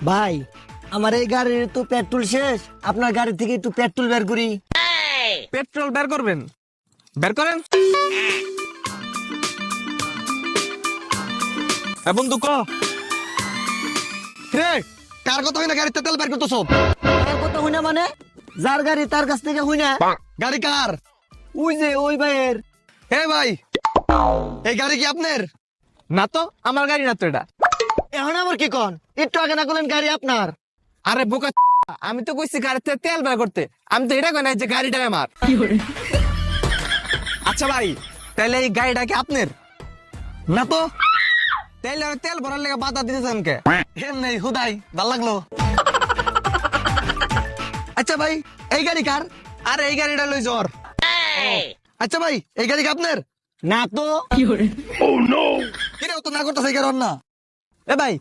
ভাই আমার এই গাড়ির তো পেট্রোল শেষ, আপনার গাড়ি থেকে একটু পেট্রোল বের করি। পেট্রোল বের করবেন? বের করেন। বন্ধু ক রে কার কথা হই না গাড়িতে তেল বের করতো সব? তার কথা হই না মানে? যার গাড়ি তার কাছ থেকে হই না? গাড়ি কার? ওই যে ওই ভাইয়ের। হে ভাই, এই গাড়ি কি আপনার? না তো, আমার গাড়ি না তো এটা। এখন আবার কি কন? একটু আগে না করলেন গাড়ি আপনার। আরে বোকা, আমি তো কইছি গাড়িতে তেল বের করতে, আমি তো এটা কই না যে গাড়িটা আমার। আচ্ছা ভাই, তাহলে এই গাড়িটা কি আপনার? না তো, তাইলে আর তেল ভরার লেগে বাধা দিতেছেন কে? এমনি হুদাই ভাল লাগলো। আচ্ছা ভাই, এই গাড়ি কার? আরে এই গাড়িটা লই জ্বর। আচ্ছা ভাই, এই গাড়ি কি আপনার? না তো। কিরে ও তো না করতেছে কারণ না। এ ভাই,